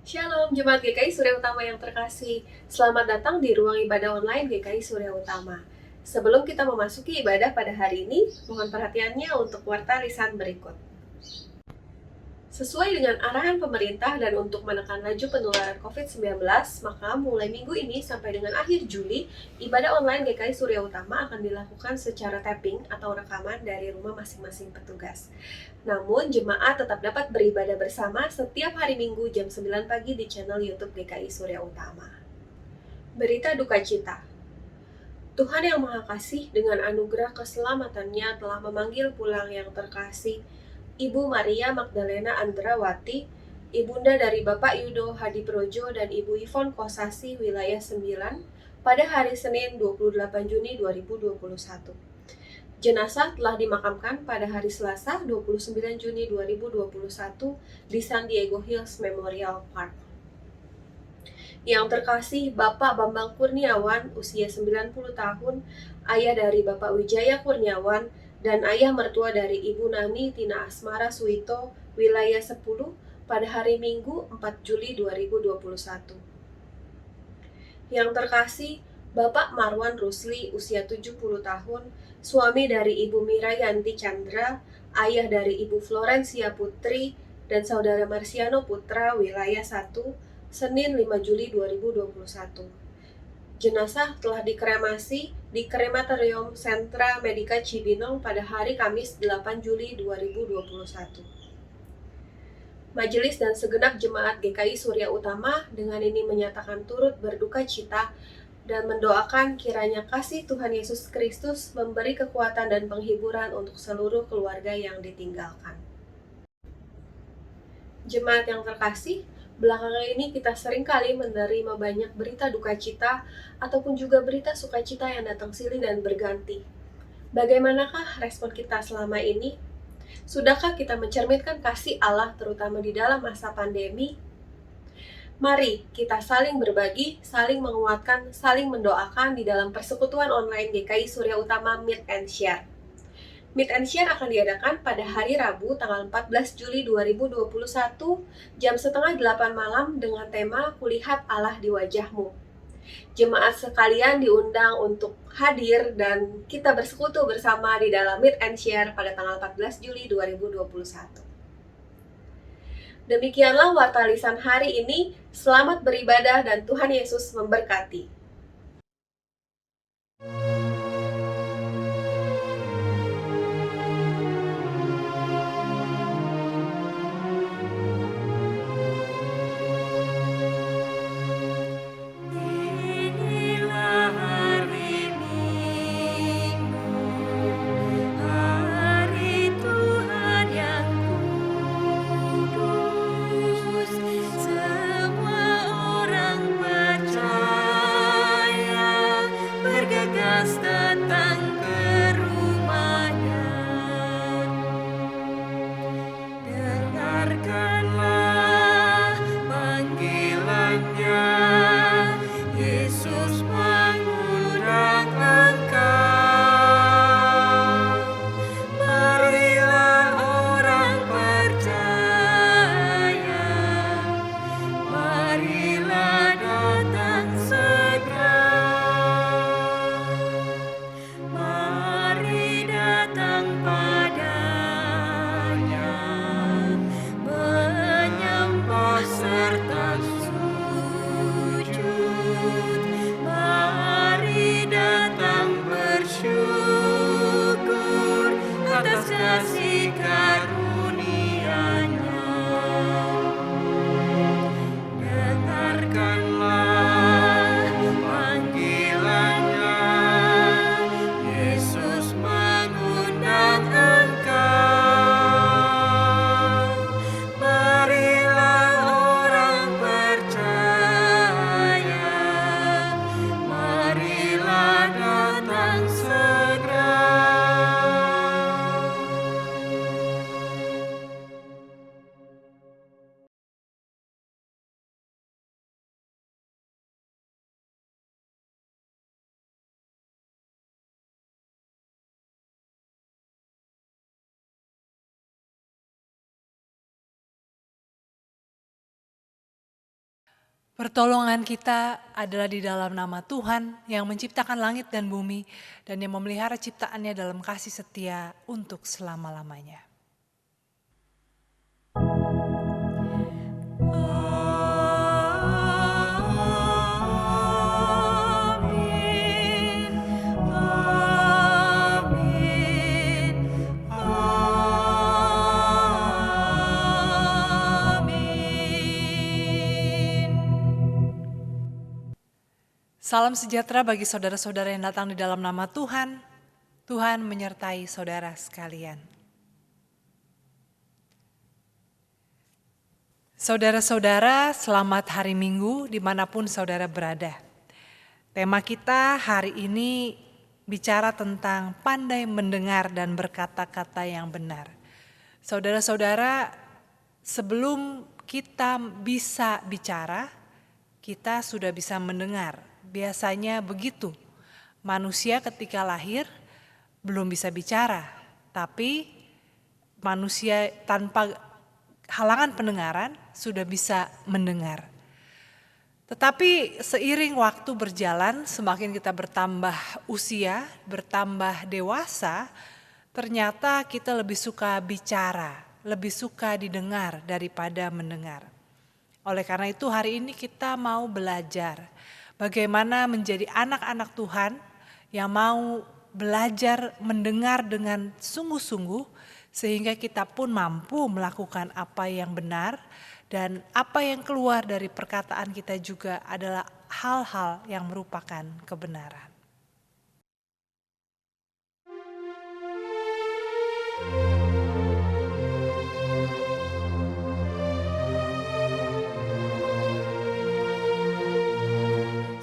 Shalom, Jemaat GKI Surya Utama yang terkasih. Selamat datang di ruang ibadah online GKI Surya Utama. Sebelum kita memasuki ibadah pada hari ini, mohon perhatiannya untuk warta lisan berikut. Sesuai dengan arahan pemerintah dan untuk menekan laju penularan COVID-19, maka mulai minggu ini sampai dengan akhir Juli, ibadah online GKI Surya Utama akan dilakukan secara tapping atau rekaman dari rumah masing-masing petugas. Namun, jemaat tetap dapat beribadah bersama setiap hari Minggu jam 9 pagi di channel YouTube GKI Surya Utama. Berita duka cita. Tuhan yang Maha Kasih dengan anugerah keselamatannya telah memanggil pulang yang terkasih Ibu Maria Magdalena Andrawati, ibunda dari Bapak Yudo Hadiprojo dan Ibu Ivon Kosasi wilayah 9 pada hari Senin 28 Juni 2021. Jenazah telah dimakamkan pada hari Selasa 29 Juni 2021 di San Diego Hills Memorial Park. Yang terkasih Bapak Bambang Kurniawan, usia 90 tahun, ayah dari Bapak Wijaya Kurniawan, dan ayah mertua dari Ibu Nani Tina Asmara Suito, wilayah 10, pada hari Minggu 4 Juli 2021. Yang terkasih Bapak Marwan Rusli, usia 70 tahun, suami dari Ibu Mirayanti Chandra, ayah dari Ibu Florencia Putri, dan Saudara Marsiano Putra, wilayah 1, Senin 5 Juli 2021. Jenazah telah dikremasi di Krematorium Sentra Medica Cibinong pada hari Kamis 8 Juli 2021. Majelis dan segenap jemaat GKI Surya Utama dengan ini menyatakan turut berduka cita dan mendoakan kiranya kasih Tuhan Yesus Kristus memberi kekuatan dan penghiburan untuk seluruh keluarga yang ditinggalkan. Jemaat yang terkasih, belakangan ini kita seringkali menerima banyak berita duka cita ataupun juga berita sukacita yang datang silih dan berganti. Bagaimanakah respon kita selama ini? Sudahkah kita mencerminkan kasih Allah terutama di dalam masa pandemi? Mari kita saling berbagi, saling menguatkan, saling mendoakan di dalam persekutuan online GKI Surya Utama Meet and Share. Meet and Share akan diadakan pada hari Rabu tanggal 14 Juli 2021 jam setengah 8 malam dengan tema Kulihat Allah di Wajahmu. Jemaat sekalian diundang untuk hadir dan kita bersekutu bersama di dalam Meet and Share pada tanggal 14 Juli 2021. Demikianlah warta lisan hari ini. Selamat beribadah dan Tuhan Yesus memberkati. Inilah hari Minggu, hari Tuhan yang kudus. Semua orang percaya bergegas Pertolongan kita adalah di dalam nama Tuhan yang menciptakan langit dan bumi dan yang memelihara ciptaannya dalam kasih setia untuk selama-lamanya. Amin, amin, amin. Salam sejahtera bagi saudara-saudara yang datang di dalam nama Tuhan. Tuhan menyertai saudara sekalian. Saudara-saudara, selamat hari Minggu dimanapun saudara berada. Tema kita hari ini bicara tentang pandai mendengar dan berkata-kata yang benar. Saudara-saudara, sebelum kita bisa bicara, kita sudah bisa mendengar. Biasanya begitu. Manusia ketika lahir belum bisa bicara, tapi manusia tanpa halangan pendengaran sudah bisa mendengar. Tetapi seiring waktu berjalan, semakin kita bertambah usia, bertambah dewasa, ternyata kita lebih suka bicara, lebih suka didengar daripada mendengar. Oleh karena itu hari ini kita mau belajar bagaimana menjadi anak-anak Tuhan yang mau belajar mendengar dengan sungguh-sungguh sehingga kita pun mampu melakukan apa yang benar dan apa yang keluar dari perkataan kita juga adalah hal-hal yang merupakan kebenaran.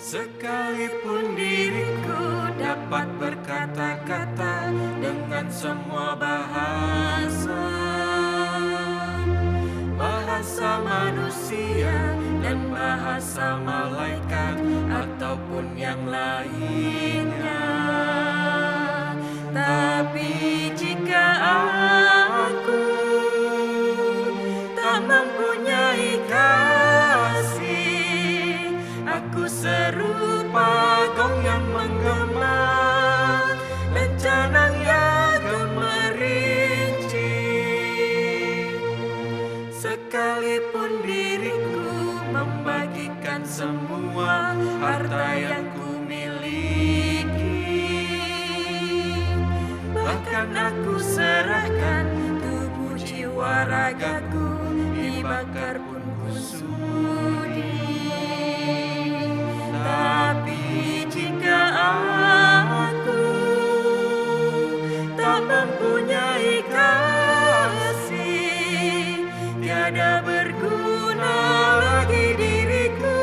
Sekalipun diriku dapat berkata-kata dengan semua bahasa, bahasa manusia dan bahasa malaikat ataupun yang lainnya. Tapi jika aku tak mempunyai kasih, aku serupa gong yang menggema dan canang yang gemerinci. Sekalipun diriku membagikan semua harta yang kumiliki, bahkan aku serahkan tubuh jiwa ragaku dibakar pun kusudi. Tapi jika aku tak mempunyai kasih, tiada berguna lagi diriku,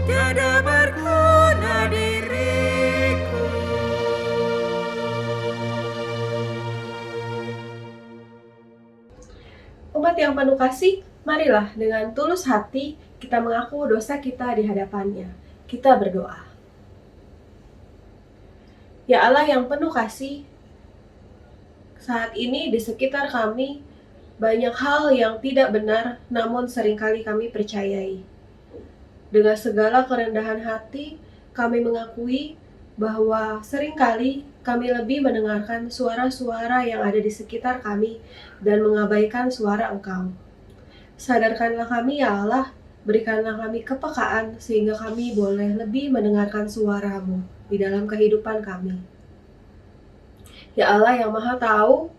tiada berguna diriku. Umat yang penuh kasih, marilah dengan tulus hati kita mengaku dosa kita di hadapannya. Kita berdoa. Ya Allah yang penuh kasih, saat ini di sekitar kami banyak hal yang tidak benar namun seringkali kami percayai. Dengan segala kerendahan hati, kami mengakui bahwa seringkali kami lebih mendengarkan suara-suara yang ada di sekitar kami dan mengabaikan suara Engkau. Sadarkanlah kami ya Allah, berikanlah kami kepekaan sehingga kami boleh lebih mendengarkan suara-Mu di dalam kehidupan kami. Ya Allah yang Maha Tahu,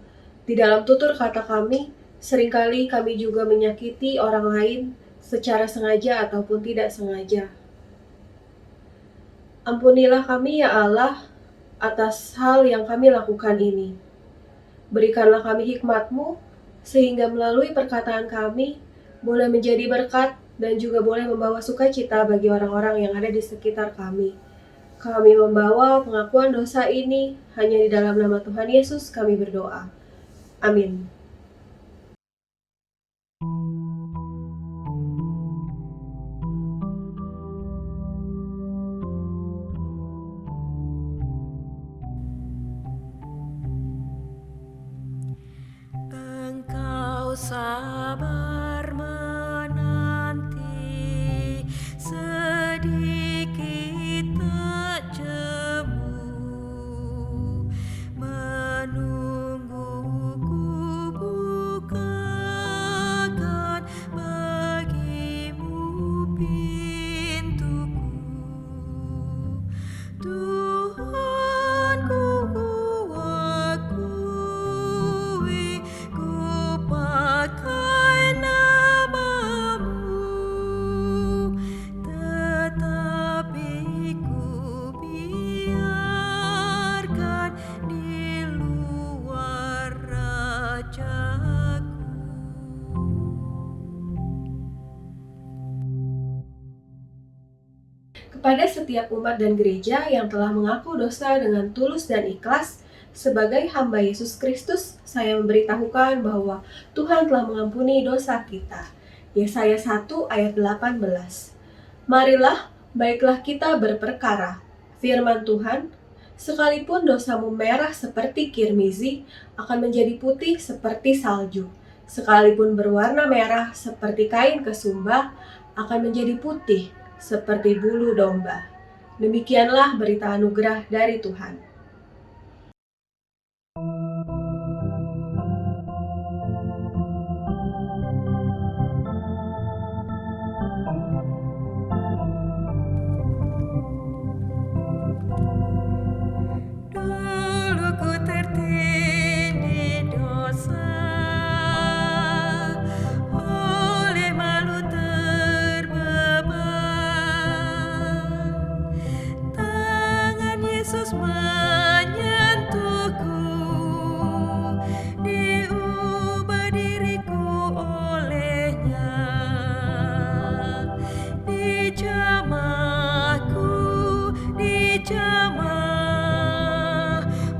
di dalam tutur kata kami, seringkali kami juga menyakiti orang lain secara sengaja ataupun tidak sengaja. Ampunilah kami ya Allah atas hal yang kami lakukan ini. Berikanlah kami hikmat-Mu sehingga melalui perkataan kami boleh menjadi berkat dan juga boleh membawa sukacita bagi orang-orang yang ada di sekitar kami. Kami membawa pengakuan dosa ini hanya di dalam nama Tuhan Yesus kami berdoa. Amin. Engkau sabar menanti Kepada setiap umat dan gereja yang telah mengaku dosa dengan tulus dan ikhlas, sebagai hamba Yesus Kristus, saya memberitahukan bahwa Tuhan telah mengampuni dosa kita. Yesaya 1 ayat 18. Marilah, baiklah kita berperkara. Firman Tuhan, sekalipun dosamu merah seperti kirmizi, akan menjadi putih seperti salju. Sekalipun berwarna merah seperti kain kesumba, akan menjadi putih seperti bulu domba. Demikianlah berita anugerah dari Tuhan. Dulu ku tertindih dosa, oleh malu terbeban. Tangan Yesus menyentuhku, diubah diriku olehnya. Dijamah,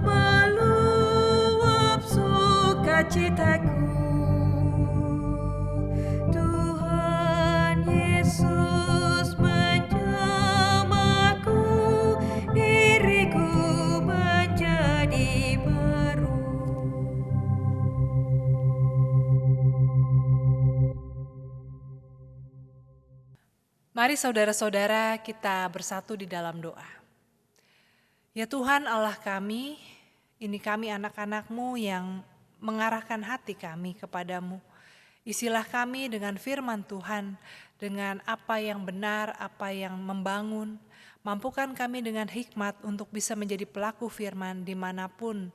meluap sukacitaku. Tuhan Yesus menjamahku, diriku menjadi baru. Mari saudara-saudara kita bersatu di dalam doa. Ya Tuhan Allah kami, ini kami anak-anak-Mu yang mengarahkan hati kami kepadamu. Isilah kami dengan firman Tuhan, dengan apa yang benar, apa yang membangun. Mampukan kami dengan hikmat untuk bisa menjadi pelaku firman dimanapun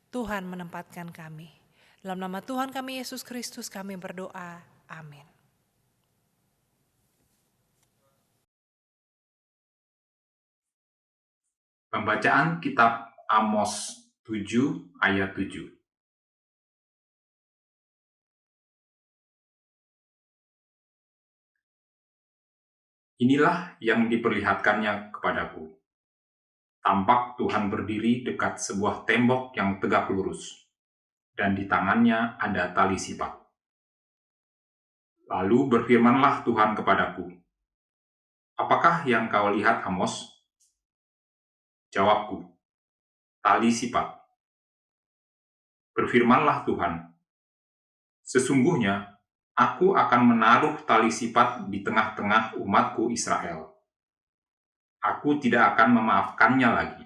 Tuhan menempatkan kami. Dalam nama Tuhan kami Yesus Kristus kami berdoa. Amin. Pembacaan kitab Amos 7 ayat 7. Inilah yang diperlihatkannya kepadaku. Tampak Tuhan berdiri dekat sebuah tembok yang tegak lurus, dan di tangannya ada tali sipat. Lalu berfirmanlah Tuhan kepadaku, "Apakah yang kau lihat, Amos?" Jawabku, "Tali sipat." Berfirmanlah Tuhan, "Sesungguhnya aku akan menaruh tali sipat di tengah-tengah umatku Israel. Aku tidak akan memaafkannya lagi.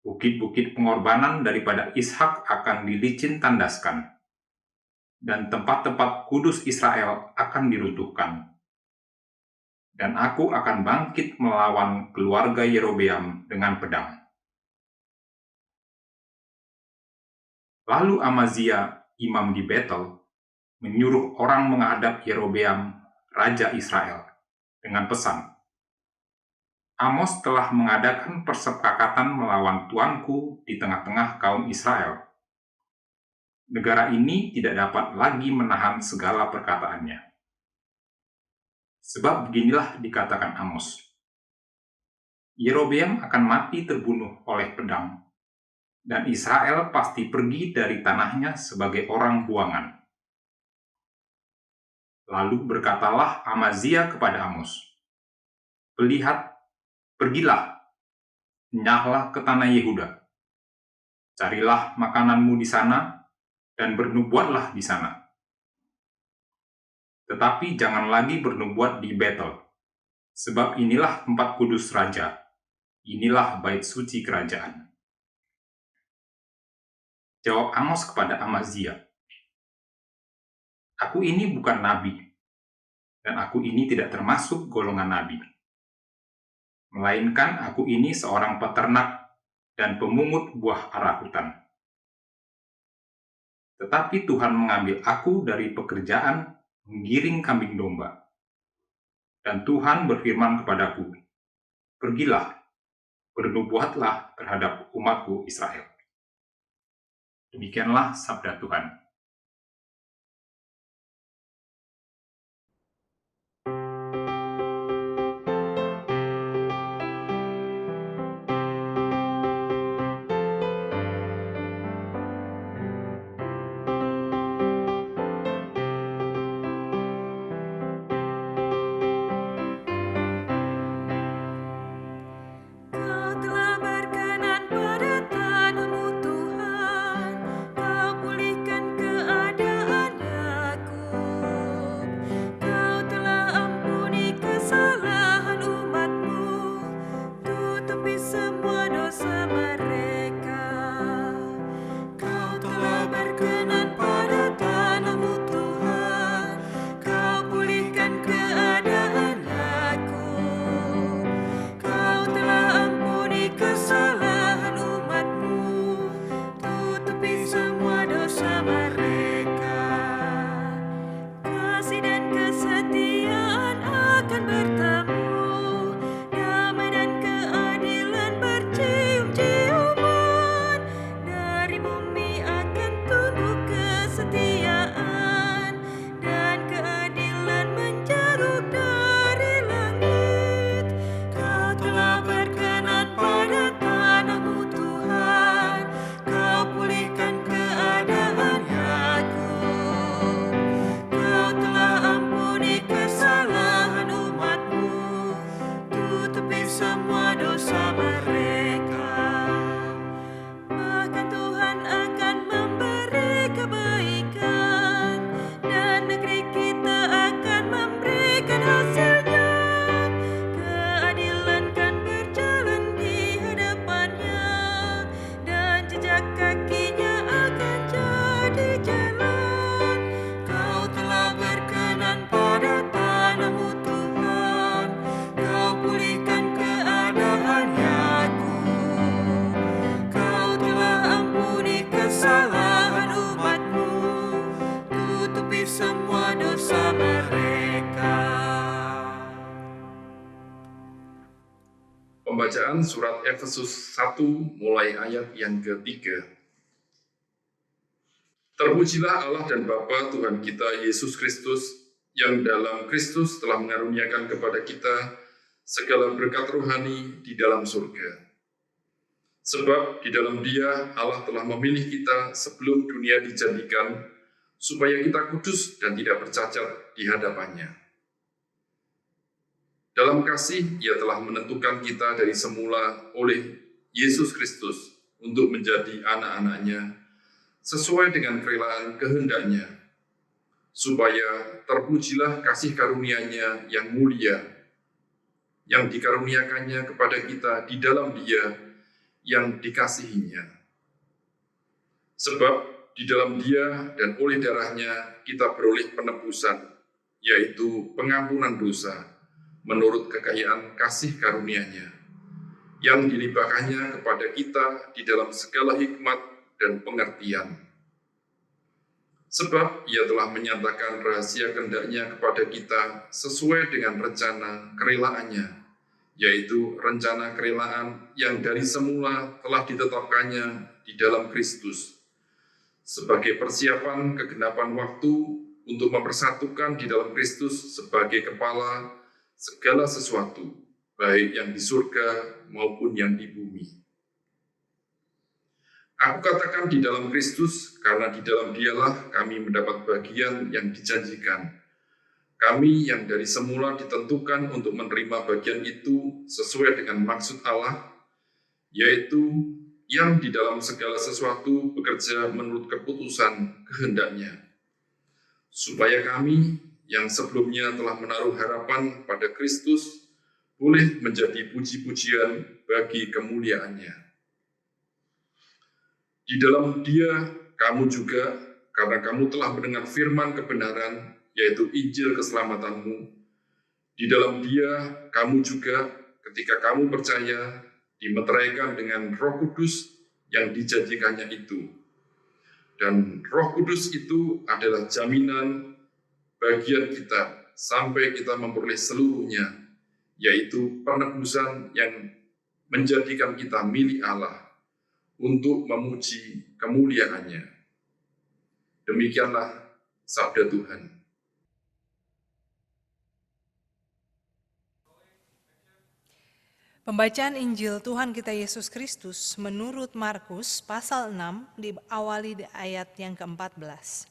Bukit-bukit pengorbanan daripada Ishak akan dilicin tandaskan, dan tempat-tempat kudus Israel akan diruntuhkan. Dan aku akan bangkit melawan keluarga Yerobeam dengan pedang." Lalu Amazia, imam di Betel, menyuruh orang menghadap Yerobeam, raja Israel, dengan pesan, "Amos telah mengadakan persepakatan melawan tuanku di tengah-tengah kaum Israel. Negara ini tidak dapat lagi menahan segala perkataannya. Sebab beginilah dikatakan Amos, Yerobeam akan mati terbunuh oleh pedang, dan Israel pasti pergi dari tanahnya sebagai orang buangan." Lalu berkatalah Amazia kepada Amos, "Pergilah, nyahlah ke tanah Yehuda. Carilah makananmu di sana, dan bernubuatlah di sana. Tetapi jangan lagi bernubuat di Betel, sebab inilah tempat kudus raja, inilah bait suci kerajaan." Jawab Amos kepada Amazia, "Aku ini bukan nabi, dan aku ini tidak termasuk golongan nabi. Melainkan aku ini seorang peternak dan pemungut buah ara hutan. Tetapi Tuhan mengambil aku dari pekerjaan menggiring kambing domba. Dan Tuhan berfirman kepadaku, pergilah, bernubuatlah terhadap umatku Israel." Demikianlah sabda Tuhan. Pembacaan surat Efesus 1 mulai ayat yang ketiga. Terpujilah Allah dan Bapa Tuhan kita Yesus Kristus, yang dalam Kristus telah mengaruniakan kepada kita segala berkat rohani di dalam surga. Sebab di dalam Dia Allah telah memilih kita sebelum dunia dijadikan, supaya kita kudus dan tidak bercacat di hadapannya. Dalam kasih, Ia telah menentukan kita dari semula oleh Yesus Kristus untuk menjadi anak-anak-Nya, sesuai dengan kerelaan kehendak-Nya, supaya terpujilah kasih karunia-Nya yang mulia, yang dikaruniakannya kepada kita di dalam Dia yang dikasihinya. Sebab di dalam Dia dan oleh darah-Nya kita beroleh penebusan, yaitu pengampunan dosa, menurut kekayaan kasih karunia-Nya, yang dilimpahkannya kepada kita di dalam segala hikmat dan pengertian. Sebab Ia telah menyatakan rahasia kehendak-Nya kepada kita sesuai dengan rencana kerelaannya, yaitu rencana kerelaan yang dari semula telah ditetapkannya di dalam Kristus, sebagai persiapan kegenapan waktu untuk mempersatukan di dalam Kristus sebagai kepala segala sesuatu, baik yang di surga maupun yang di bumi. Aku katakan di dalam Kristus, karena di dalam Dialah kami mendapat bagian yang dijanjikan. Kami yang dari semula ditentukan untuk menerima bagian itu sesuai dengan maksud Allah, yaitu yang di dalam segala sesuatu bekerja menurut keputusan kehendak-Nya, supaya kami yang sebelumnya telah menaruh harapan pada Kristus, boleh menjadi puji-pujian bagi kemuliaan-Nya. Di dalam Dia, kamu juga, karena kamu telah mendengar firman kebenaran, yaitu Injil keselamatanmu, di dalam Dia, kamu juga, ketika kamu percaya, dimeteraikan dengan Roh Kudus yang dijanjikannya itu. Dan Roh Kudus itu adalah jaminan bagian kita sampai kita memperoleh seluruhnya, yaitu penebusan yang menjadikan kita milik Allah untuk memuji kemuliaan-Nya. Demikianlah sabda Tuhan. Pembacaan Injil Tuhan kita Yesus Kristus menurut Markus pasal 6 diawali di ayat yang ke-14.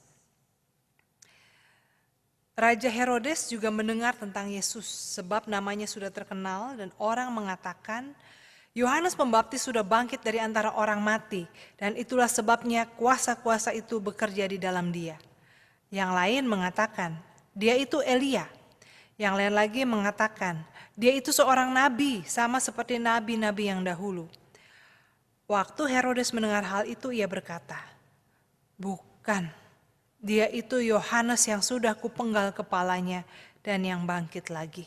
Raja Herodes juga mendengar tentang Yesus, sebab namanya sudah terkenal dan orang mengatakan, Yohanes Pembaptis sudah bangkit dari antara orang mati, dan itulah sebabnya kuasa-kuasa itu bekerja di dalam dia. Yang lain mengatakan, dia itu Elia. Yang lain lagi mengatakan, dia itu seorang nabi, sama seperti nabi-nabi yang dahulu. Waktu Herodes mendengar hal itu, ia berkata, bukan. Dia itu Yohanes yang sudah kupenggal kepalanya dan yang bangkit lagi.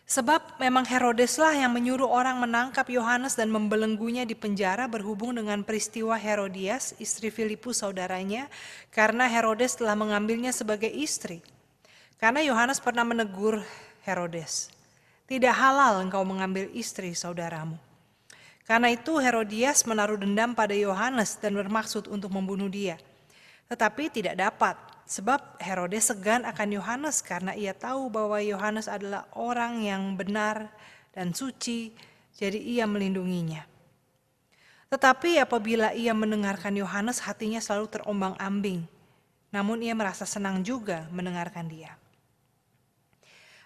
Sebab memang Herodeslah yang menyuruh orang menangkap Yohanes dan membelenggunya di penjara berhubung dengan peristiwa Herodias, istri Filipus saudaranya, karena Herodes telah mengambilnya sebagai istri. Karena Yohanes pernah menegur Herodes, tidak halal engkau mengambil istri saudaramu. Karena itu Herodias menaruh dendam pada Yohanes dan bermaksud untuk membunuh dia. Tetapi tidak dapat, sebab Herodes segan akan Yohanes karena ia tahu bahwa Yohanes adalah orang yang benar dan suci, jadi ia melindunginya. Tetapi apabila ia mendengarkan Yohanes, hatinya selalu terombang-ambing, namun ia merasa senang juga mendengarkan dia.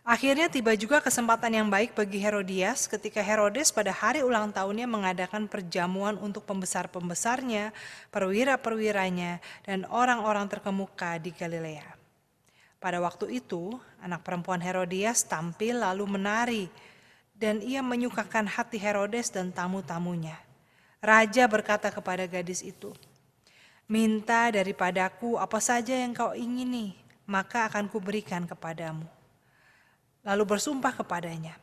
Akhirnya tiba juga kesempatan yang baik bagi Herodias ketika Herodes pada hari ulang tahunnya mengadakan perjamuan untuk pembesar-pembesarnya, perwira-perwiranya, dan orang-orang terkemuka di Galilea. Pada waktu itu, anak perempuan Herodias tampil lalu menari, dan ia menyukakan hati Herodes dan tamu-tamunya. Raja berkata kepada gadis itu, minta daripadaku apa saja yang kau ingini, maka akan kuberikan kepadamu. Lalu bersumpah kepadanya,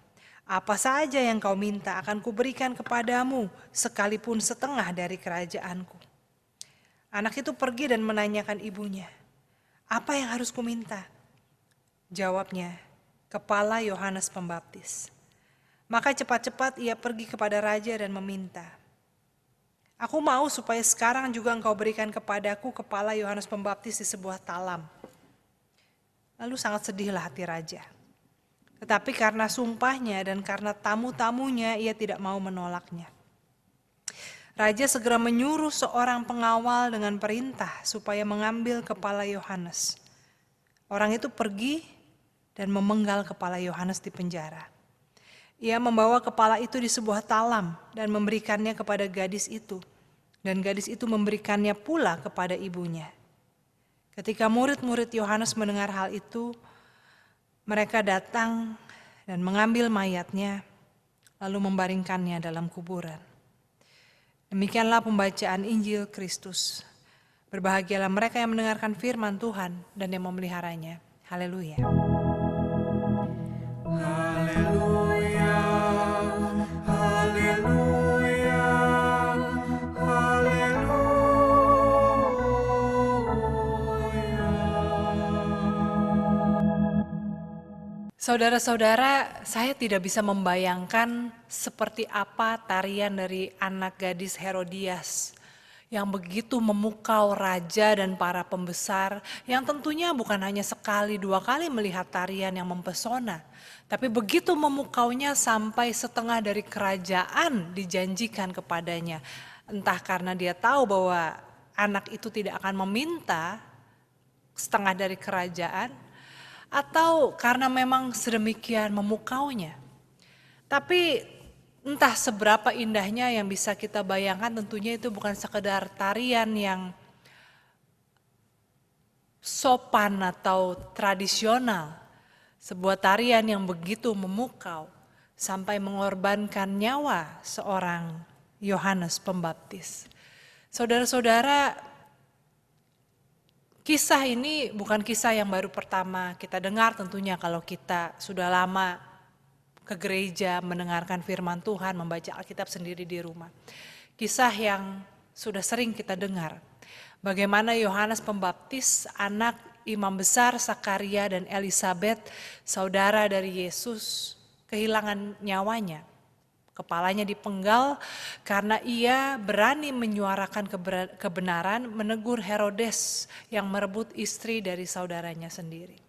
apa saja yang kau minta akan kuberikan kepadamu, sekalipun setengah dari kerajaanku. Anak itu pergi dan menanyakan ibunya, apa yang harus kuminta? Jawabnya, kepala Yohanes Pembaptis. Maka cepat-cepat ia pergi kepada raja dan meminta, "Aku mau supaya sekarang juga engkau berikan kepadaku kepala Yohanes Pembaptis di sebuah talam." Lalu sangat sedihlah hati raja. Tetapi karena sumpahnya dan karena tamu-tamunya, ia tidak mau menolaknya. Raja segera menyuruh seorang pengawal dengan perintah supaya mengambil kepala Yohanes. Orang itu pergi dan memenggal kepala Yohanes di penjara. Ia membawa kepala itu di sebuah talam dan memberikannya kepada gadis itu. Dan gadis itu memberikannya pula kepada ibunya. Ketika murid-murid Yohanes mendengar hal itu, mereka datang dan mengambil mayatnya, lalu membaringkannya dalam kuburan. Demikianlah pembacaan Injil Kristus. Berbahagialah mereka yang mendengarkan firman Tuhan dan yang memeliharanya. Haleluya. Haleluya, haleluya, haleluya. Saudara-saudara, saya tidak bisa membayangkan seperti apa tarian dari anak gadis Herodias yang begitu memukau raja dan para pembesar, yang tentunya bukan hanya sekali dua kali melihat tarian yang mempesona, tapi begitu memukaunya sampai setengah dari kerajaan dijanjikan kepadanya. Entah karena dia tahu bahwa anak itu tidak akan meminta setengah dari kerajaan, atau karena memang sedemikian memukaunya. Tapi entah seberapa indahnya yang bisa kita bayangkan, tentunya itu bukan sekedar tarian yang sopan atau tradisional. Sebuah tarian yang begitu memukau sampai mengorbankan nyawa seorang Yohanes Pembaptis. Saudara-saudara, kisah ini bukan kisah yang baru pertama kita dengar tentunya kalau kita sudah lama ke gereja mendengarkan firman Tuhan, membaca Alkitab sendiri di rumah. Kisah yang sudah sering kita dengar. Bagaimana Yohanes Pembaptis, anak imam besar Sakaria dan Elisabet, saudara dari Yesus, kehilangan nyawanya. Kepalanya dipenggal karena ia berani menyuarakan kebenaran, menegur Herodes yang merebut istri dari saudaranya sendiri.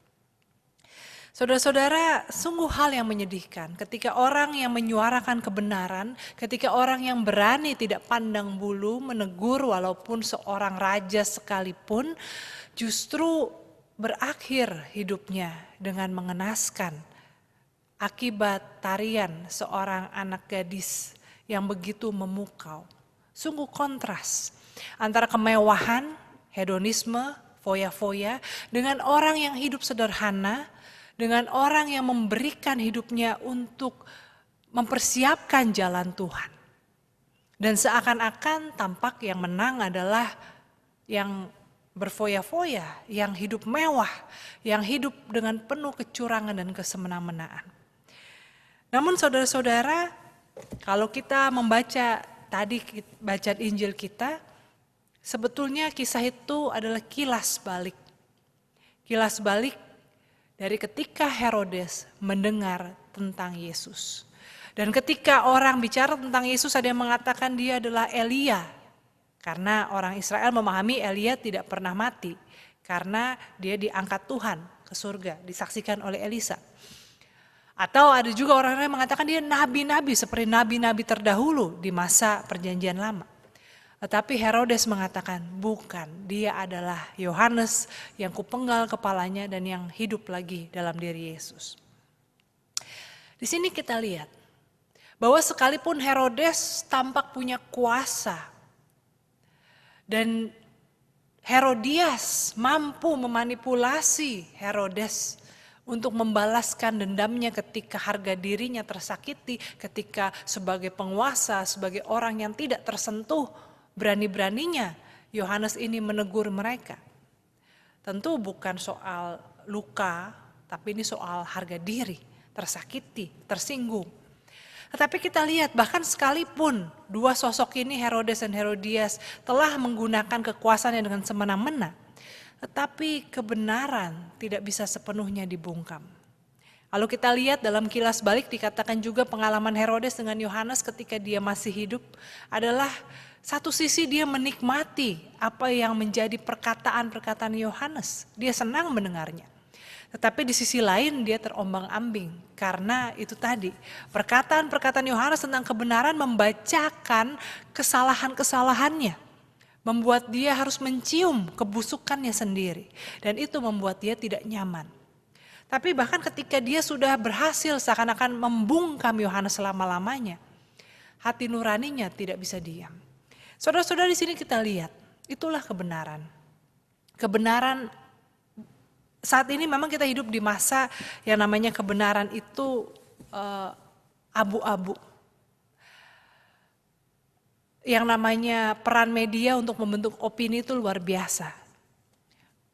Saudara-saudara, sungguh hal yang menyedihkan ketika orang yang menyuarakan kebenaran, ketika orang yang berani tidak pandang bulu menegur walaupun seorang raja sekalipun, justru berakhir hidupnya dengan mengenaskan akibat tarian seorang anak gadis yang begitu memukau. Sungguh kontras antara kemewahan, hedonisme, foya-foya dengan orang yang hidup sederhana, dengan orang yang memberikan hidupnya untuk mempersiapkan jalan Tuhan. Dan seakan-akan tampak yang menang adalah yang berfoya-foya, yang hidup mewah, yang hidup dengan penuh kecurangan dan kesemena-menaan. Namun saudara-saudara, kalau kita membaca tadi bacaan Injil kita, sebetulnya kisah itu adalah kilas balik. Kilas balik dari ketika Herodes mendengar tentang Yesus. Dan ketika orang bicara tentang Yesus, ada yang mengatakan dia adalah Elia. Karena orang Israel memahami Elia tidak pernah mati. Karena dia diangkat Tuhan ke surga, disaksikan oleh Elisa. Atau ada juga orang yang mengatakan dia nabi-nabi seperti nabi-nabi terdahulu di masa perjanjian lama. Tetapi Herodes mengatakan bukan, dia adalah Yohanes yang kupenggal kepalanya dan yang hidup lagi dalam diri Yesus. Di sini kita lihat bahwa sekalipun Herodes tampak punya kuasa dan Herodias mampu memanipulasi Herodes untuk membalaskan dendamnya ketika harga dirinya tersakiti, ketika sebagai penguasa, sebagai orang yang tidak tersentuh, berani-beraninya Yohanes ini menegur mereka. Tentu bukan soal luka, tapi ini soal harga diri, tersakiti, tersinggung. Tetapi kita lihat bahkan sekalipun dua sosok ini Herodes dan Herodias telah menggunakan kekuasaannya dengan semena-mena, tetapi kebenaran tidak bisa sepenuhnya dibungkam. Lalu kita lihat dalam kilas balik dikatakan juga pengalaman Herodes dengan Yohanes ketika dia masih hidup adalah satu sisi dia menikmati apa yang menjadi perkataan-perkataan Yohanes. Dia senang mendengarnya. Tetapi di sisi lain dia terombang-ambing karena itu tadi perkataan-perkataan Yohanes tentang kebenaran membacakan kesalahan-kesalahannya. Membuat dia harus mencium kebusukannya sendiri dan itu membuat dia tidak nyaman. Tapi bahkan ketika dia sudah berhasil seakan-akan membungkam Yohanes selama-lamanya, hati nuraninya tidak bisa diam. Saudara-saudara di sini kita lihat, itulah kebenaran. Kebenaran saat ini memang kita hidup di masa yang namanya kebenaran itu abu-abu. Yang namanya peran media untuk membentuk opini itu luar biasa.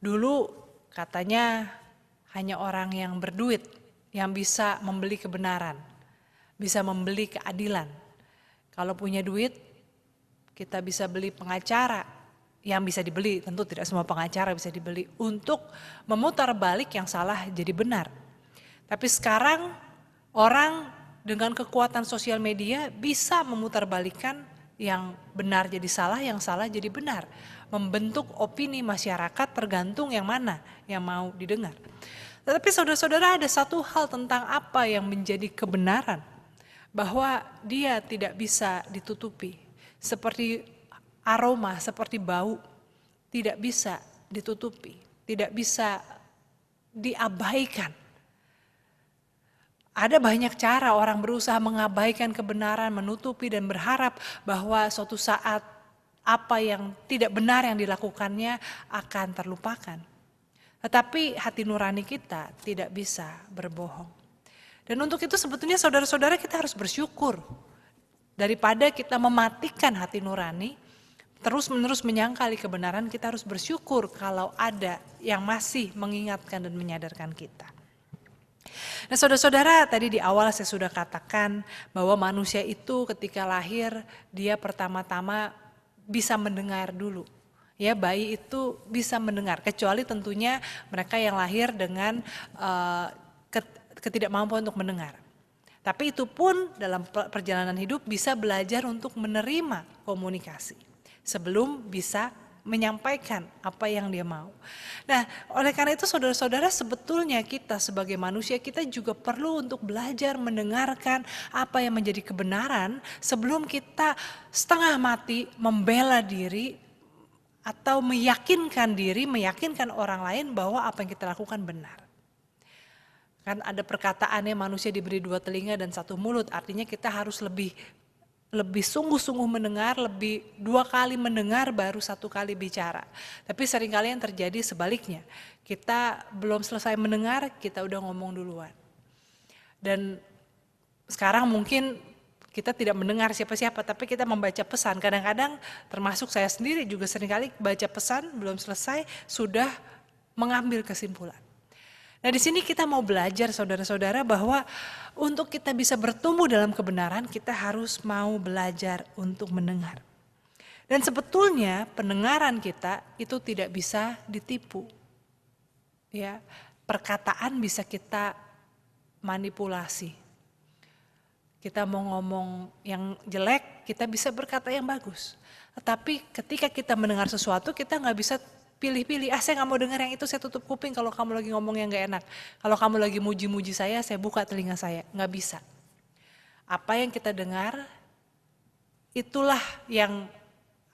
Dulu katanya hanya orang yang berduit yang bisa membeli kebenaran, bisa membeli keadilan. Kalau punya duit, kita bisa beli pengacara yang bisa dibeli, tentu tidak semua pengacara bisa dibeli, untuk memutar balik yang salah jadi benar. Tapi sekarang orang dengan kekuatan sosial media bisa memutarbalikkan yang benar jadi salah, yang salah jadi benar. Membentuk opini masyarakat tergantung yang mana yang mau didengar. Tetapi saudara-saudara ada satu hal tentang apa yang menjadi kebenaran. Bahwa dia tidak bisa ditutupi. Seperti aroma, seperti bau. Tidak bisa ditutupi. Tidak bisa diabaikan. Ada banyak cara orang berusaha mengabaikan kebenaran, menutupi dan berharap bahwa suatu saat apa yang tidak benar yang dilakukannya akan terlupakan. Tetapi hati nurani kita tidak bisa berbohong. Dan untuk itu sebetulnya saudara-saudara kita harus bersyukur. Daripada kita mematikan hati nurani, terus-menerus menyangkali kebenaran, kita harus bersyukur kalau ada yang masih mengingatkan dan menyadarkan kita. Nah saudara-saudara, tadi di awal saya sudah katakan bahwa manusia itu ketika lahir dia pertama-tama bisa mendengar dulu. Ya, bayi itu bisa mendengar, kecuali tentunya mereka yang lahir dengan ketidakmampuan untuk mendengar. Tapi itu pun dalam perjalanan hidup bisa belajar untuk menerima komunikasi sebelum bisa menyampaikan apa yang dia mau. Nah, oleh karena itu saudara-saudara, sebetulnya kita sebagai manusia kita juga perlu untuk belajar mendengarkan apa yang menjadi kebenaran sebelum kita setengah mati membela diri atau meyakinkan diri, meyakinkan orang lain bahwa apa yang kita lakukan benar. Kan ada perkataannya manusia diberi 2 telinga dan 1 mulut, artinya kita harus lebih sungguh-sungguh mendengar, lebih 2 kali mendengar baru 1 kali bicara. Tapi seringkali yang terjadi sebaliknya, kita belum selesai mendengar, kita udah ngomong duluan. Dan sekarang mungkin kita tidak mendengar siapa-siapa, tapi kita membaca pesan. Kadang-kadang termasuk saya sendiri juga seringkali baca pesan belum selesai sudah mengambil kesimpulan. Nah di sini kita mau belajar saudara-saudara bahwa untuk kita bisa bertumbuh dalam kebenaran kita harus mau belajar untuk mendengar. Dan sebetulnya pendengaran kita itu tidak bisa ditipu. Ya, perkataan bisa kita manipulasi. Kita mau ngomong yang jelek, kita bisa berkata yang bagus. Tetapi ketika kita mendengar sesuatu, kita nggak bisa pilih-pilih. Saya nggak mau dengar yang itu, saya tutup kuping kalau kamu lagi ngomong yang nggak enak. Kalau kamu lagi muji-muji saya buka telinga saya. Nggak bisa. Apa yang kita dengar, itulah yang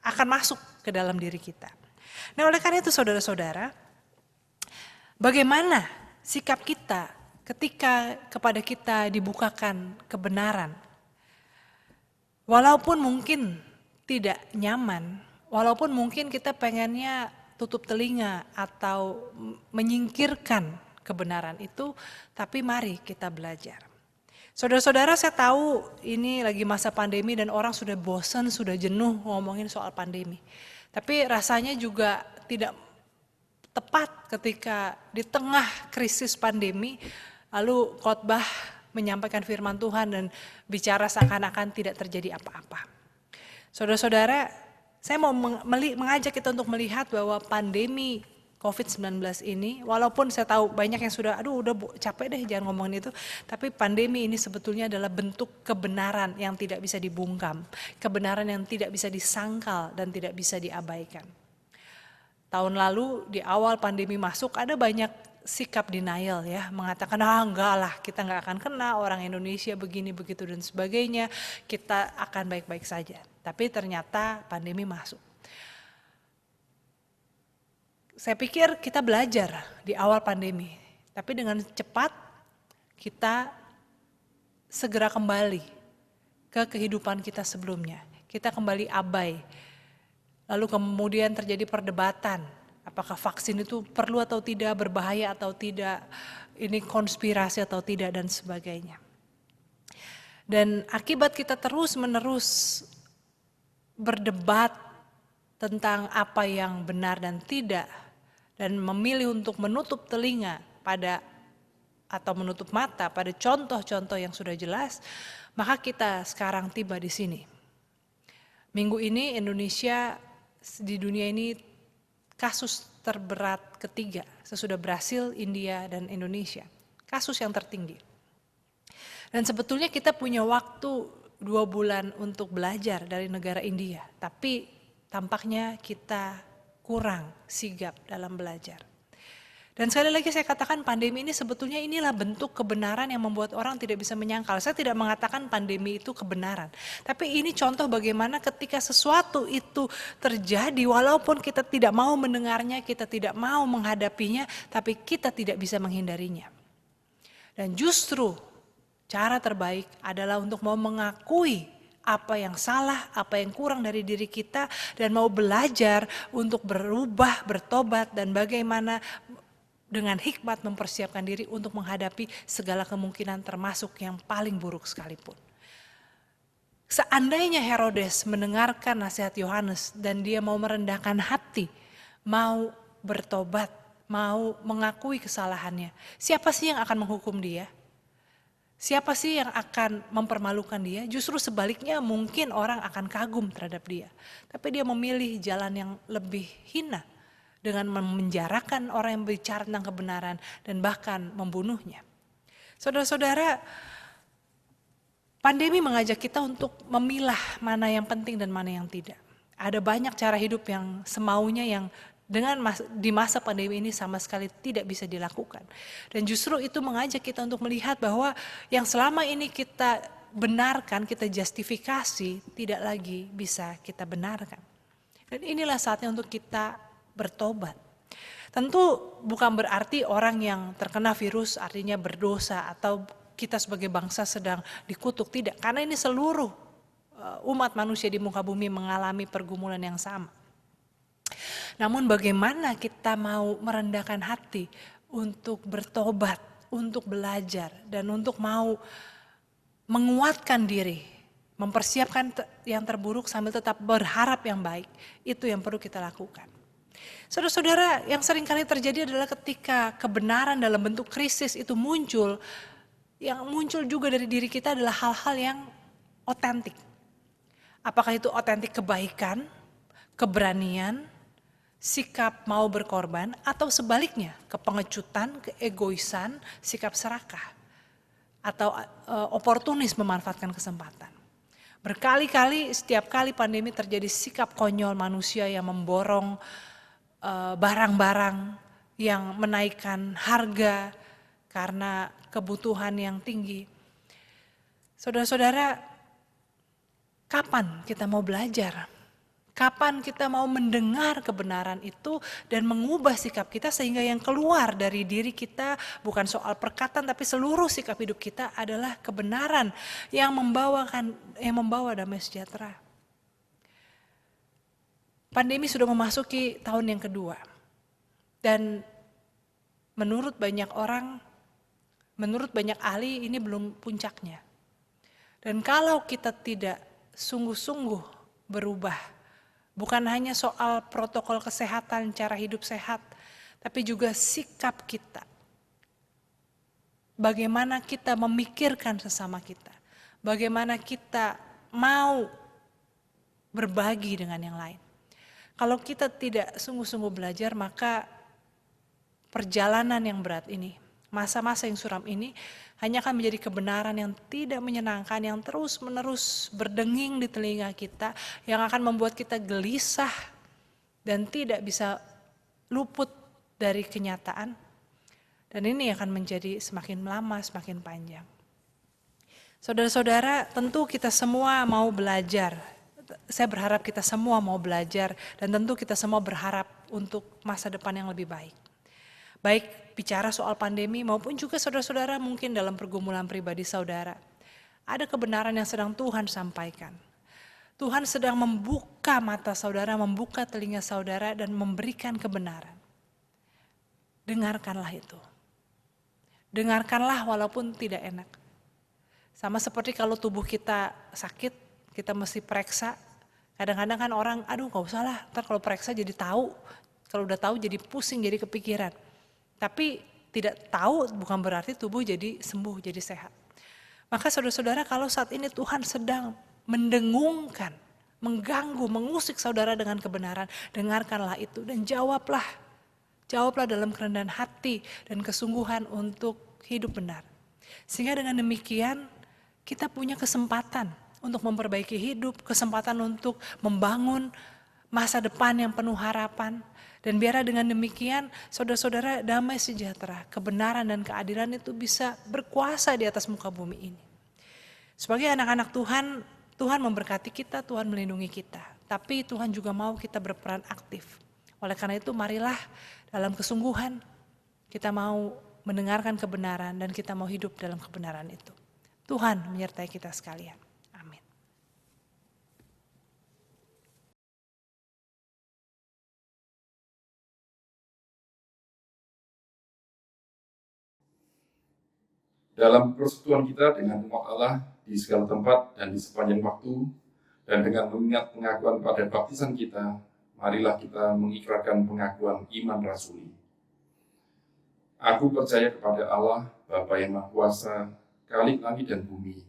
akan masuk ke dalam diri kita. Nah oleh karena itu saudara-saudara, bagaimana sikap kita ketika kepada kita dibukakan kebenaran, walaupun mungkin tidak nyaman, walaupun mungkin kita pengennya tutup telinga atau menyingkirkan kebenaran itu, tapi mari kita belajar. Saudara-saudara, saya tahu ini lagi masa pandemi dan orang sudah bosan, sudah jenuh ngomongin soal pandemi. Tapi rasanya juga tidak tepat ketika di tengah krisis pandemi, lalu khotbah menyampaikan firman Tuhan dan bicara seakan-akan tidak terjadi apa-apa. Saudara-saudara, saya mau mengajak kita untuk melihat bahwa pandemi COVID-19 ini, walaupun saya tahu banyak yang sudah, capek deh jangan ngomongin itu, tapi pandemi ini sebetulnya adalah bentuk kebenaran yang tidak bisa dibungkam, kebenaran yang tidak bisa disangkal dan tidak bisa diabaikan. Tahun lalu di awal pandemi masuk ada banyak sikap denial ya, mengatakan enggak lah kita nggak akan kena, orang Indonesia begini begitu dan sebagainya, kita akan baik-baik saja. Tapi ternyata pandemi masuk. Saya pikir kita belajar di awal pandemi, tapi dengan cepat kita segera kembali ke kehidupan kita sebelumnya. Kita kembali abai. Lalu kemudian terjadi perdebatan, apakah vaksin itu perlu atau tidak, berbahaya atau tidak, ini konspirasi atau tidak dan sebagainya. Dan akibat kita terus-menerus berdebat tentang apa yang benar dan tidak, dan memilih untuk menutup telinga atau menutup mata pada contoh-contoh yang sudah jelas, maka kita sekarang tiba di sini. Minggu ini Indonesia di dunia ini kasus terberat ketiga sesudah Brasil, India, dan Indonesia. Kasus yang tertinggi. Dan sebetulnya kita punya waktu 2 bulan untuk belajar dari negara India, tapi tampaknya kita kurang sigap dalam belajar. Dan sekali lagi saya katakan pandemi ini sebetulnya inilah bentuk kebenaran yang membuat orang tidak bisa menyangkal. Saya tidak mengatakan pandemi itu kebenaran. Tapi ini contoh bagaimana ketika sesuatu itu terjadi walaupun kita tidak mau mendengarnya, kita tidak mau menghadapinya, tapi kita tidak bisa menghindarinya. Dan justru cara terbaik adalah untuk mau mengakui apa yang salah, apa yang kurang dari diri kita, dan mau belajar untuk berubah, bertobat, dan bagaimana dengan hikmat mempersiapkan diri untuk menghadapi segala kemungkinan termasuk yang paling buruk sekalipun. Seandainya Herodes mendengarkan nasihat Yohanes dan dia mau merendahkan hati, mau bertobat, mau mengakui kesalahannya, siapa sih yang akan menghukum dia? Siapa sih yang akan mempermalukan dia? Justru sebaliknya mungkin orang akan kagum terhadap dia. Tapi dia memilih jalan yang lebih hina dengan memenjarakan orang yang bicara tentang kebenaran dan bahkan membunuhnya. Saudara-saudara, pandemi mengajak kita untuk memilah mana yang penting dan mana yang tidak. Ada banyak cara hidup yang semaunya yang di masa pandemi ini sama sekali tidak bisa dilakukan. Dan justru itu mengajak kita untuk melihat bahwa yang selama ini kita benarkan, kita justifikasi, tidak lagi bisa kita benarkan. Dan inilah saatnya untuk kita bertobat. Tentu bukan berarti orang yang terkena virus artinya berdosa atau kita sebagai bangsa sedang dikutuk, tidak. Karena ini seluruh umat manusia di muka bumi mengalami pergumulan yang sama. Namun bagaimana kita mau merendahkan hati untuk bertobat, untuk belajar, dan untuk mau menguatkan diri, mempersiapkan yang terburuk sambil tetap berharap yang baik, itu yang perlu kita lakukan. Saudara-saudara, yang sering kali terjadi adalah ketika kebenaran dalam bentuk krisis itu muncul, yang muncul juga dari diri kita adalah hal-hal yang otentik. Apakah itu otentik kebaikan, keberanian, sikap mau berkorban, atau sebaliknya kepengecutan, keegoisan, sikap serakah, atau oportunis memanfaatkan kesempatan. Berkali-kali setiap kali pandemi terjadi sikap konyol manusia yang memborong barang-barang, yang menaikkan harga karena kebutuhan yang tinggi. Saudara-saudara, kapan kita mau belajar? Kapan kita mau mendengar kebenaran itu dan mengubah sikap kita sehingga yang keluar dari diri kita bukan soal perkataan tapi seluruh sikap hidup kita adalah kebenaran yang membawa damai sejahtera. Pandemi sudah memasuki tahun yang kedua dan menurut banyak orang, menurut banyak ahli ini belum puncaknya. Dan kalau kita tidak sungguh-sungguh berubah, bukan hanya soal protokol kesehatan, cara hidup sehat, tapi juga sikap kita. Bagaimana kita memikirkan sesama kita. Bagaimana kita mau berbagi dengan yang lain. Kalau kita tidak sungguh-sungguh belajar, maka perjalanan yang berat ini, masa-masa yang suram ini hanya akan menjadi kebenaran yang tidak menyenangkan, yang terus-menerus berdenging di telinga kita, yang akan membuat kita gelisah dan tidak bisa luput dari kenyataan. Dan ini akan menjadi semakin lama, semakin panjang. Saudara-saudara, tentu kita semua mau belajar. Saya berharap kita semua mau belajar dan tentu kita semua berharap untuk masa depan yang lebih baik. Baik bicara soal pandemi maupun juga saudara-saudara mungkin dalam pergumulan pribadi saudara. Ada kebenaran yang sedang Tuhan sampaikan. Tuhan sedang membuka mata saudara, membuka telinga saudara dan memberikan kebenaran. Dengarkanlah itu. Dengarkanlah walaupun tidak enak. Sama seperti kalau tubuh kita sakit, kita mesti periksa. Kadang-kadang kan orang, aduh gak usah lah, ntar kalau periksa jadi tahu. Kalau udah tahu jadi pusing, jadi kepikiran. Tapi tidak tahu bukan berarti tubuh jadi sembuh, jadi sehat. Maka saudara-saudara kalau saat ini Tuhan sedang mendengungkan, mengganggu, mengusik saudara dengan kebenaran, dengarkanlah itu dan jawablah. Jawablah dalam kerendahan hati dan kesungguhan untuk hidup benar. Sehingga dengan demikian kita punya kesempatan untuk memperbaiki hidup, kesempatan untuk membangun masa depan yang penuh harapan. Dan biarlah dengan demikian saudara-saudara damai sejahtera, kebenaran dan keadilan itu bisa berkuasa di atas muka bumi ini. Sebagai anak-anak Tuhan, Tuhan memberkati kita, Tuhan melindungi kita. Tapi Tuhan juga mau kita berperan aktif. Oleh karena itu marilah dalam kesungguhan kita mau mendengarkan kebenaran dan kita mau hidup dalam kebenaran itu. Tuhan menyertai kita sekalian. Amin. Dalam persekutuan kita dengan umat Allah di segala tempat dan di sepanjang waktu, dan dengan mengingat pengakuan pada baptisan kita, marilah kita mengikrarkan pengakuan iman rasuli. Aku percaya kepada Allah, Bapa yang Maha Kuasa, Khalik langit dan bumi,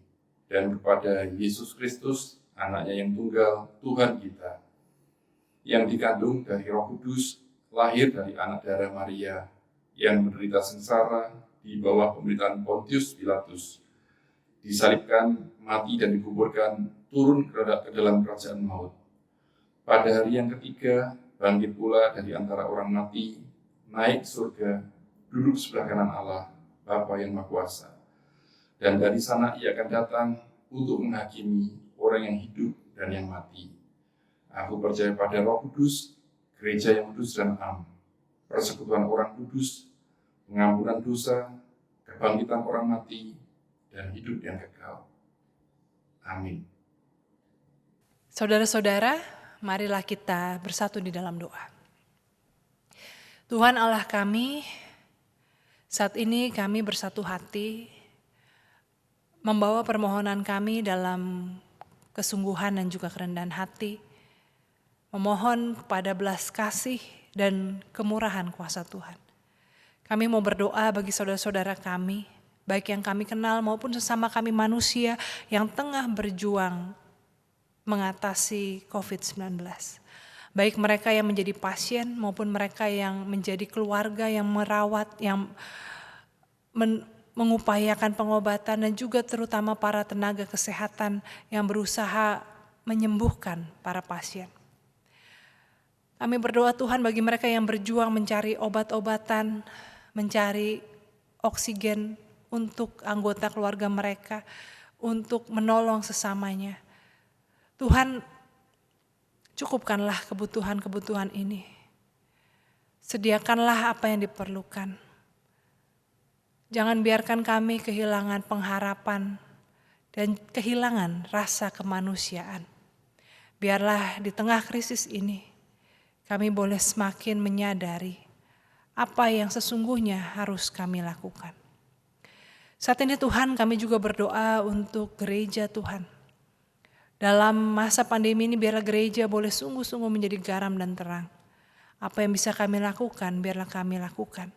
dan kepada Yesus Kristus, Anaknya yang tunggal, Tuhan kita, yang dikandung dari Roh Kudus, lahir dari anak darah Maria, yang menderita sengsara di bawah pemerintahan Pontius Pilatus, disalibkan, mati dan dikuburkan, turun ke dalam kerajaan maut. Pada hari yang ketiga, bangkit pula dari antara orang mati, naik surga, duduk sebelah kanan Allah, Bapa yang Maha Kuasa. Dan dari sana ia akan datang untuk menghakimi orang yang hidup dan yang mati. Aku percaya pada Roh Kudus, gereja yang kudus dan am, persekutuan orang kudus, pengampunan dosa, kebangkitan orang mati, dan hidup yang kekal. Amin. Saudara-saudara, marilah kita bersatu di dalam doa. Tuhan Allah kami, saat ini kami bersatu hati, membawa permohonan kami dalam kesungguhan dan juga kerendahan hati, memohon kepada belas kasih dan kemurahan kuasa Tuhan. Kami mau berdoa bagi saudara-saudara kami, baik yang kami kenal maupun sesama kami manusia yang tengah berjuang mengatasi COVID-19. Baik mereka yang menjadi pasien maupun mereka yang menjadi keluarga yang merawat, yang mengupayakan pengobatan dan juga terutama para tenaga kesehatan yang berusaha menyembuhkan para pasien. Kami berdoa Tuhan bagi mereka yang berjuang mencari obat-obatan, mencari oksigen untuk anggota keluarga mereka, untuk menolong sesamanya. Tuhan, cukupkanlah kebutuhan-kebutuhan ini. Sediakanlah apa yang diperlukan. Jangan biarkan kami kehilangan pengharapan dan kehilangan rasa kemanusiaan. Biarlah di tengah krisis ini, kami boleh semakin menyadari apa yang sesungguhnya harus kami lakukan. Saat ini Tuhan, kami juga berdoa untuk gereja Tuhan. Dalam masa pandemi ini biarlah gereja boleh sungguh-sungguh menjadi garam dan terang. Apa yang bisa kami lakukan, biarlah kami lakukan.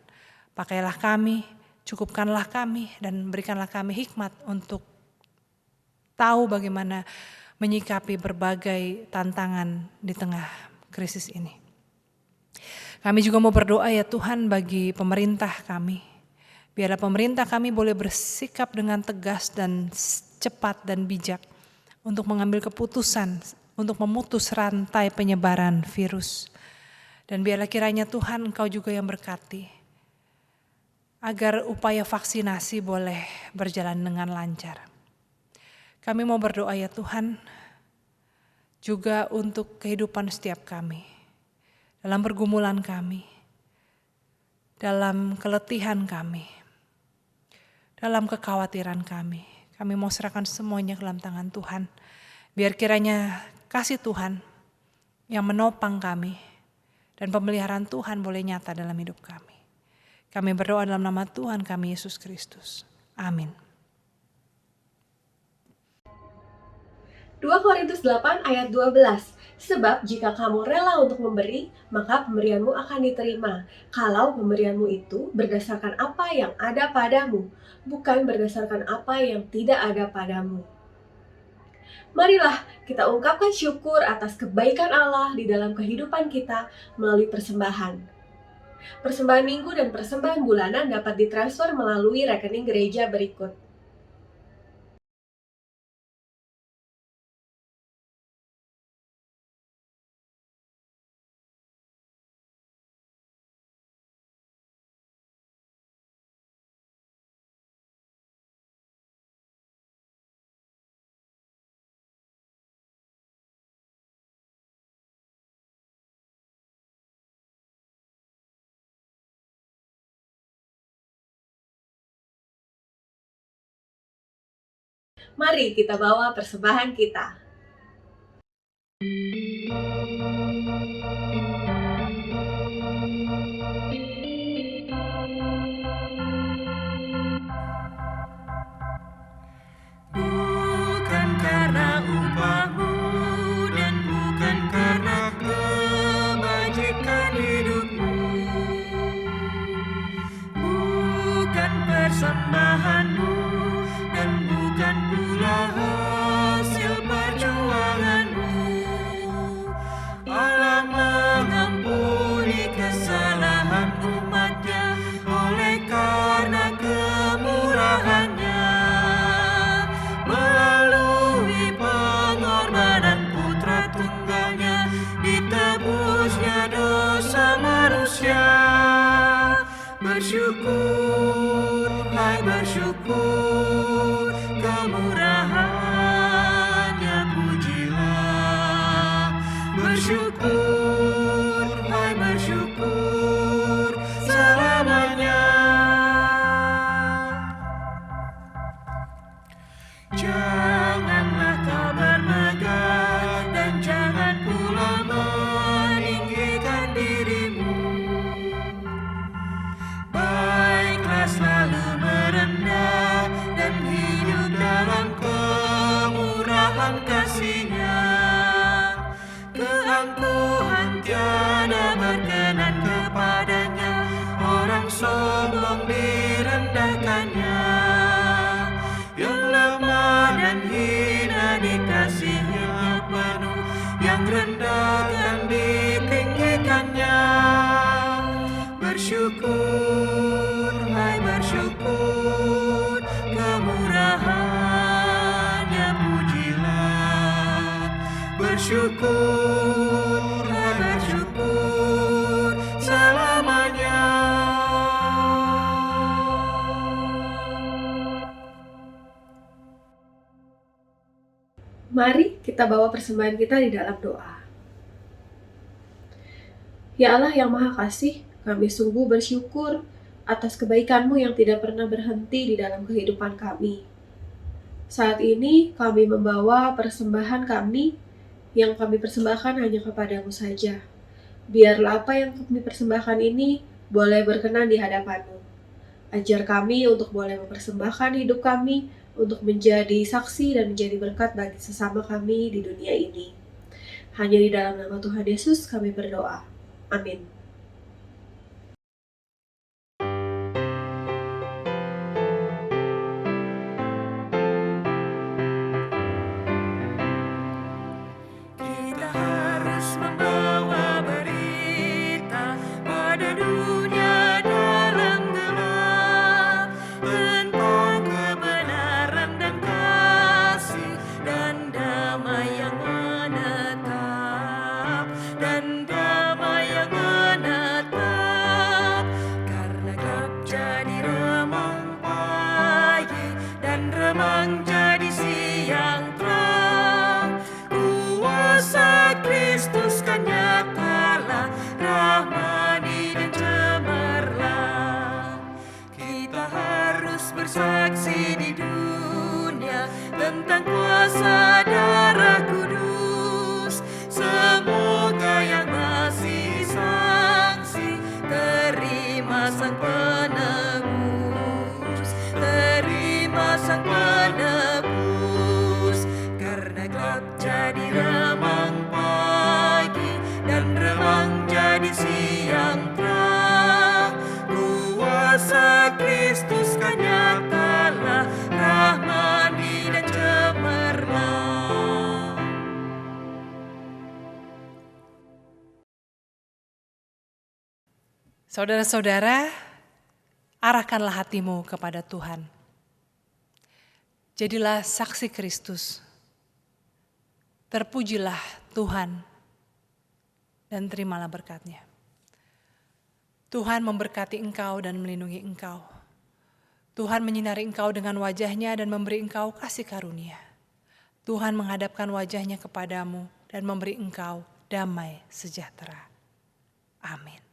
Pakailah kami, cukupkanlah kami, dan berikanlah kami hikmat untuk tahu bagaimana menyikapi berbagai tantangan di tengah krisis ini. Kami juga mau berdoa ya Tuhan bagi pemerintah kami. Biarlah pemerintah kami boleh bersikap dengan tegas dan cepat dan bijak untuk mengambil keputusan, untuk memutus rantai penyebaran virus. Dan biarlah kiranya Tuhan Engkau juga yang berkati, agar upaya vaksinasi boleh berjalan dengan lancar. Kami mau berdoa ya Tuhan, juga untuk kehidupan setiap kami, dalam pergumulan kami, dalam keletihan kami, dalam kekhawatiran kami. Kami mau serahkan semuanya ke dalam tangan Tuhan. Biar kiranya kasih Tuhan yang menopang kami dan pemeliharaan Tuhan boleh nyata dalam hidup kami. Kami berdoa dalam nama Tuhan kami Yesus Kristus. Amin. 2 Korintus 8 ayat 12. Sebab jika kamu rela untuk memberi, maka pemberianmu akan diterima. Kalau pemberianmu itu berdasarkan apa yang ada padamu, bukan berdasarkan apa yang tidak ada padamu. Marilah kita ungkapkan syukur atas kebaikan Allah di dalam kehidupan kita melalui persembahan. Persembahan minggu dan persembahan bulanan dapat ditransfer melalui rekening gereja berikut. Mari kita bawa persembahan kita. Bukan karena upahmu dan bukan karena kebajikan hidupmu, bukan persembahanmu dan bukan pula hasil perjuanganmu. Allah mengampuni kesalahan umatnya oleh karena kemurahannya. Melalui pengorbanan putra tunggalnya, ditebusnya dosa manusia. Bersyukur, hai bersyukur, kemurahannya pujilah. Bersyukur, hai bersyukur, selamanya. Janganlah kau bermegah dan jangan pula meninggikan dirimu. Baiklah selalu merendah dan hidup dalam kemurahan kasih-Nya. Keangkuhan tiada berkenan kepadanya, orang sombong direndahkannya. Yang lemah dan hina dikasihi-Nya penuh, yang rendah dan ditinggikannya. Bersyukur, hai bersyukur, kemurahannya pujilah. Bersyukur, hai bersyukur, selamanya. Mari kita bawa persembahan kita di dalam doa. Ya Allah yang Maha Kasih, kami sungguh bersyukur atas kebaikan-Mu yang tidak pernah berhenti di dalam kehidupan kami. Saat ini kami membawa persembahan kami yang kami persembahkan hanya kepada-Mu saja. Biarlah apa yang kami persembahkan ini boleh berkenan di hadapan-Mu. Ajar kami untuk boleh mempersembahkan hidup kami untuk menjadi saksi dan menjadi berkat bagi sesama kami di dunia ini. Hanya di dalam nama Tuhan Yesus kami berdoa. Amin. Kita harus membawa berita remang jadi siang terang. Kuasa Kristus kan nyatalah, rahmani dan cemerlang. Kita harus bersaksi di dunia tentang kuasa darah kudus. Semoga yang masih saksi terima sang penebus, terima sang penebus. Karena gelap jadi remang pagi dan remang jadi siang terang. Kuasa Kristus kan nyatalah, rahmani dan cemerlang. Saudara-saudara, arahkanlah hatimu kepada Tuhan. Jadilah saksi Kristus. Terpujilah Tuhan dan terimalah berkat-Nya. Tuhan memberkati engkau dan melindungi engkau. Tuhan menyinari engkau dengan wajah-Nya dan memberi engkau kasih karunia. Tuhan menghadapkan wajah-Nya kepadamu dan memberi engkau damai sejahtera. Amin.